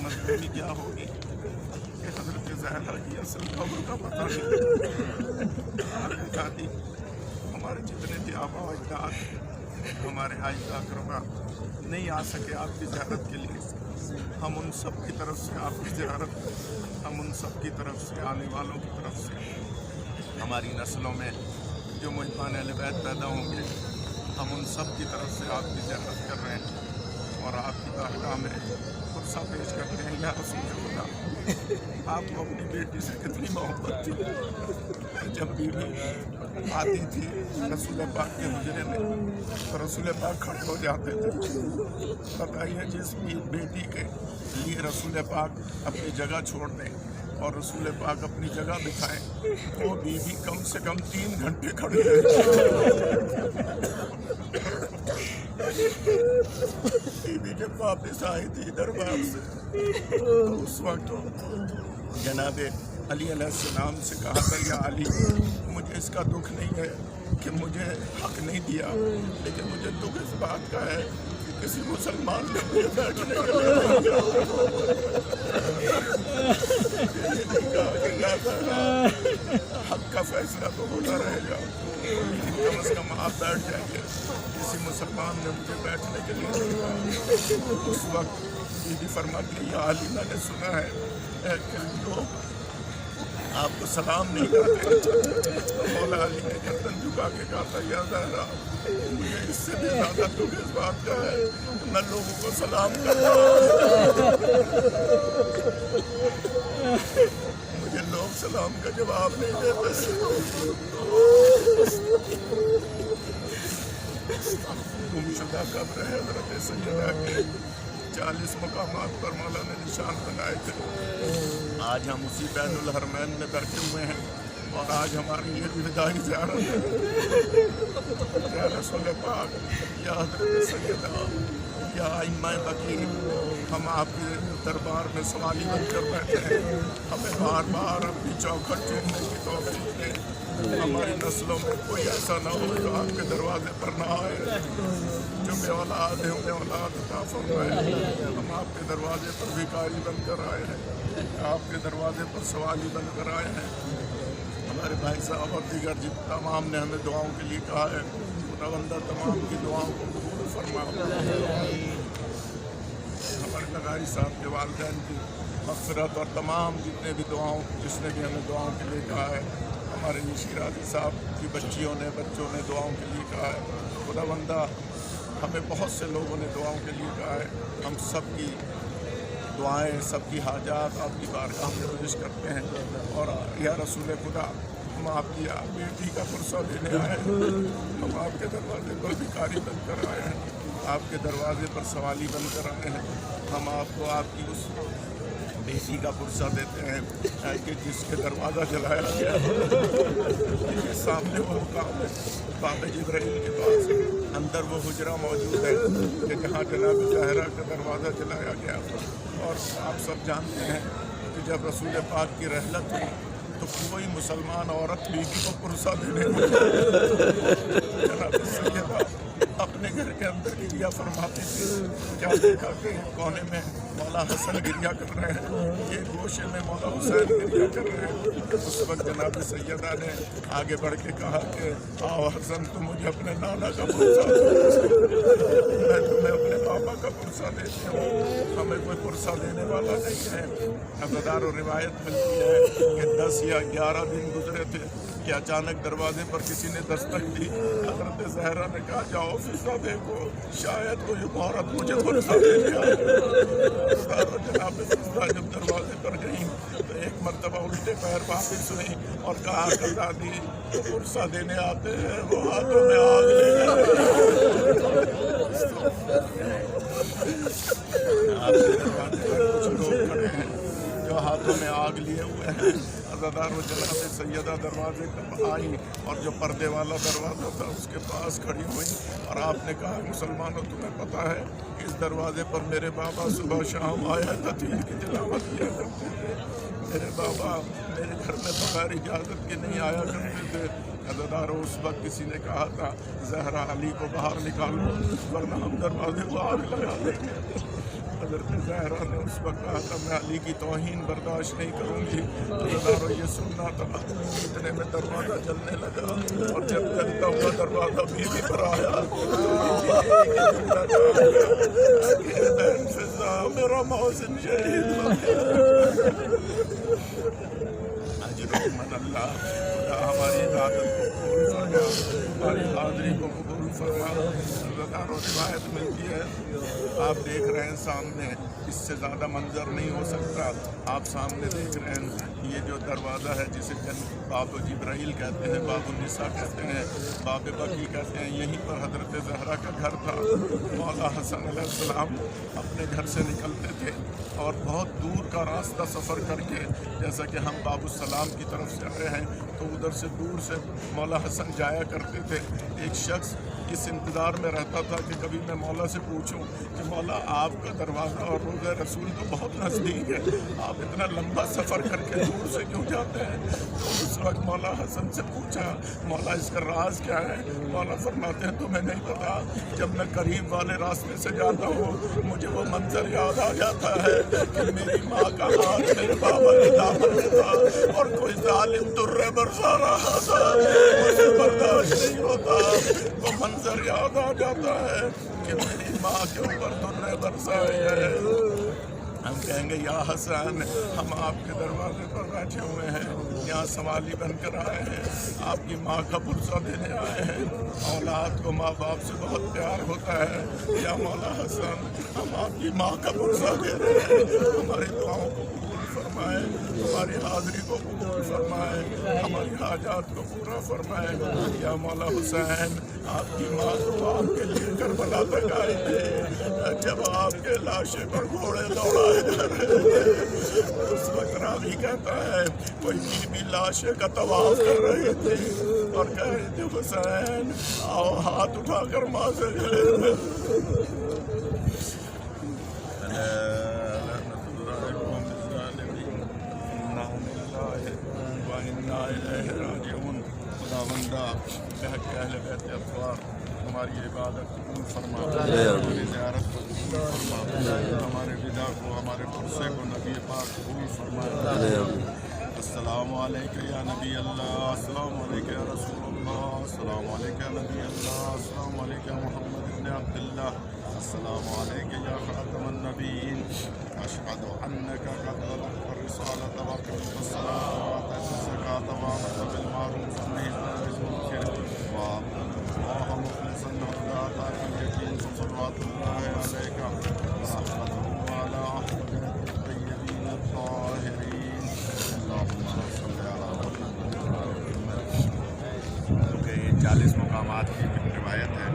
मजबूरी क्या होगी कि हज़रत ज़हरा की असल खबर का पता नहीं। आपकी दादी, हमारे जितने भी आबा अजदाद, हमारे आइज़ा अक़रबा नहीं आ सके आपकी ज़ियारत के लिए, हम उन सब की तरफ से आपकी ज़ियारत, हम उन सब की तरफ से, आने वालों की तरफ से, हमारी नस्लों में जो मुहिबान अहले बैत पैदा होंगे, हम उन सब की तरफ से आपकी ज़ियारत कर रहे हैं और आपकी बारगाह में फुर्सा पेश करते हैं। या रसूल खुदा, आपको अपनी बेटी से कितनी मोहब्बत थी। जब बीवी आती थी रसूल पाक के हुजरे में तो रसूल पाक खड़े हो जाते थे। बताइए, जिस बेटी के लिए रसूल पाक अपनी जगह छोड़ दें और रसूल पाक अपनी जगह बिठाएं, वो बीवी कम से कम 3 घंटे खड़ी रही। बीवी जब वापस आई थी दरबार से तो उस वक्त जनाबे अली अलैहिस्सलाम से कहा था, या अली, मुझे इसका दुख नहीं है कि मुझे हक नहीं दिया, लेकिन मुझे दुख इस बात का है कि किसी मुसलमान ने मुझे बैठने के लिए नहीं कहा। हक का फैसला तो होता रहेगा, कम अज़ कम आप बैठ जाएंगे। किसी मुसलमान ने मुझे बैठने के लिए नहीं कहा। उस वक्त बीवी फरमाती है, या अली, मैंने सुना है कि लोग आपको सलाम नहीं करते। तो मौला अली ने गर्दन झुका के कहा था, या ज़हरा, मुझे इससे भी ज़्यादा दुख इस बात का है मैं लोगों को सलाम करता हूँ। मुझे लोग सलाम का जवाब नहीं देते। गुमशुदा कब्र है हज़रत सैयदा के 40 मकामात पर मौला ने निशान बनाए थे। आज हम उसी बैनुल हरमैन में बैठे हुए हैं और आज हमारी ये विदाई ज़ियारत है। या रसूल पाक, या हज़रत सैयदा, या इमाम बकी, हम आपके दरबार में सवाली बनकर बैठे हैं। हमें बार बार अपनी चौखट चूमने की तौफीक दें। हमारी नस्लों में कोई ऐसा ना हो जो आपके दरवाजे पर ना आए। जो बे औलाद है उन्हें औलाद अता फरमाए। हम आपके दरवाजे पर भिखारी बनकर आए हैं, आपके दरवाजे पर सवाली बनकर आए हैं। हमारे भाई साहब और दीगर जिन तमाम ने हमें दुआओं के लिए कहा है, खुदावंदा तमाम की दुआओं को कबूल फरमा। हमारे लगारी साहब के वालिदैन की मग़फ़िरत और तमाम जितने भी जिसने भी हमें दुआओं के लिए कहा है, हमारे निशिराजी साहब की बच्चियों ने, बच्चों ने दुआओं के लिए कहा है। खुदावंदा, हमें बहुत से लोगों ने दुआओं के लिए कहा है। हम सब की दुआएं, सबकी हाजात आपकी बारगाह में पेश करते हैं। और या रसूल खुदा, हम आपकी बेटी का पुरसा देने आए हैं। हम आपके दरवाजे पर भिखारी बनकर आए हैं, आपके दरवाजे पर सवाली बनकर आए हैं। हम आपको आपकी उस बेटी का पुरसा देते हैं कि जिसके दरवाज़ा जलाया गया है। सामने वो मुकाम है बाब जिब्राइल के पास, अंदर वो हुजरा मौजूद है कि जहाँ जनाब ज़हरा का दरवाज़ा जलाया गया। और आप सब जानते हैं कि जब रसूल पाक की रहलत हुई तो कोई मुसलमान औरत बीवी को पुरसा देने जनाब सैयदा अपने घर के अंदर गिरिया फरमाती थी। क्या देखा कि कोने में मौला हसन गिरिया कर रहे हैं, ये गोशे में मौला हुसैन गिरिया कर रहे हैं। उस वक्त जनाब सैयदा ने आगे बढ़ के कहा कि आओ हसन, तुम मुझे अपने नाना का पुरसा दो, मैं तुम्हें अपने पापा का पुरसा देती हूँ। हमें कोई पुरसा देने वाला नहीं है। हज़ारों रिवायत मिलती है कि 10 या 11 दिन गुजरे थे कि अचानक दरवाजे पर किसी ने दस्तक दी। हज़रत ज़हरा ने कहा, जाओ फिजा देखो, शायद कोई औरत मुझे पुरसा देने आए। जनाब फिजा जब दरवाजे पर गई तो एक मरतबा उल्टे पैर वापस हुई और कहा, दादी पुरसा देने आते हैं, वो हाथों में आग ले आपके दरवाजे पर कुछ लोग खड़े हैं जो हाथों में आग लिए हुए हैं। अज़ादार जनाब सैयदा दरवाजे पर आई और जो पर्दे वाला दरवाज़ा था उसके पास खड़ी हुई और आपने कहा, मुसलमानों, तुम्हें पता है इस दरवाजे पर मेरे बाबा सुबह शाम आया तदील की तिलावत किया करते थे। मेरे बाबा मेरे घर में बगैर इजाज़त के नहीं आया करते थे। अज़ादारों, उस वक्त किसी ने कहा था, ज़हरा अली को बाहर निकालो वरना हम दरवाजे को आग लगा देंगे। حضرت زہرا نے اس وقت کہا تھا میں علی کی توہین برداشت نہیں کروں گی، تو ہزاروں یہ سننا تھا، اتنے میں دروازہ جلنے لگا، اور جب جلتا ہوا دروازہ بیوی پر آیا بہن فضا میرا محسن شہید ہو گیا۔ اجر من اللہ، خدا ہماری عبادت کو قبول فرما، ہماری حاضری کو قبول فرما۔ ہزاروں روایت ملتی ہے، آپ دیکھ رہے ہیں سامنے، اس سے زیادہ منظر نہیں ہو سکتا، آپ سامنے دیکھ رہے ہیں یہ جو دروازہ ہے جسے باب جبرائیل کہتے ہیں، باب النساء کہتے ہیں، باب بقی کہتے ہیں، یہیں پر حضرت زہرا کا گھر تھا۔ مولا حسن علیہ السلام اپنے گھر سے نکلتے تھے اور بہت دور کا راستہ سفر کر کے، جیسا کہ ہم باب السلام کی طرف سے آئے ہیں تو ادھر سے دور سے مولا حسن جایا کرتے تھے۔ ایک شخص اس انتظار میں رہتا تھا کہ کبھی میں مولا سے پوچھوں کہ مولا آپ کا دروازہ اور روضہ رسول تو بہت نزدیک ہے، آپ اتنا لمبا سفر کر کے دور سے کیوں جاتے ہیں؟ تو اس وقت مولا حسن سے پوچھا مولا اس کا راز کیا ہے؟ مولا فرماتے ہیں تمہیں نہیں پتا، جب میں قریب والے راستے سے جاتا ہوں مجھے وہ منظر یاد آ جاتا ہے کہ میری ماں کا ہاتھ میرے بابا کے دامن میں تھا اور کوئی ظالم درے برسا رہا تھا، مجھے برداشت نہیں ہوتا، وہ منظر یاد آ جاتا ہے کہ میری ماں کے اوپر درے برسائے ہیں۔ ہم کہیں گے یا حسن ہم آپ کے دروازے پر بیٹھے ہوئے ہیں، یہاں سوالی بن کر آئے ہیں، آپ کی ماں کا پرسہ دینے آئے ہیں، اولاد کو ماں باپ سے بہت پیار ہوتا ہے، یا مولا حسن ہم آپ کی ماں کا پرسہ دے رہے ہیں، ہماری دعاؤں کو قبول فرمائے، ہماری حاضری کو قبول فرمائے، ہماری حاجات کو پورا فرمائے۔ یا مولا حسین آپ کی ماں تو آپ کے لیے کربلا تک آئے تھے، جب آپ کے لاشے پر گھوڑے دوڑائے جا رہے تھے، اس وقت راوی کہتا ہے کوئی بی لاشے کا طواف کر رہی تھی اور کہہ رہی تھی حسین آؤ ہاتھ اٹھا کر ماں سے گلے میں خدا بندہ اہل بیت اطہار ہماری عبادت قبول فرما، ہماری زیارت کو قبول فرما، ہمارے ودا کو ہمارے پرسے کو نبی پاک قبول فرما۔ السلام علیکہ یا نبی اللہ، السلام علیکہ یا رسول اللہ، السلام علیکہ یا نبی اللہ، السلام علیکہ یا محمد ابن عبداللہ، السلام علیکہ یا خاتم النبیین، اشہد انک قد بلغت الرسالۃ وأقمت الصلاۃ وآتیت الزکاۃ وآمرت بالمعروف ونہیت عن المنکر وعبدت اللہ مخلصا حداۃ الیقین صلوات اللہ علیک ورحمتہ وعلی اہل الطیبین الطاہرین اللہم صل علی محمد۔ 40 مقامات کی روایت ہے۔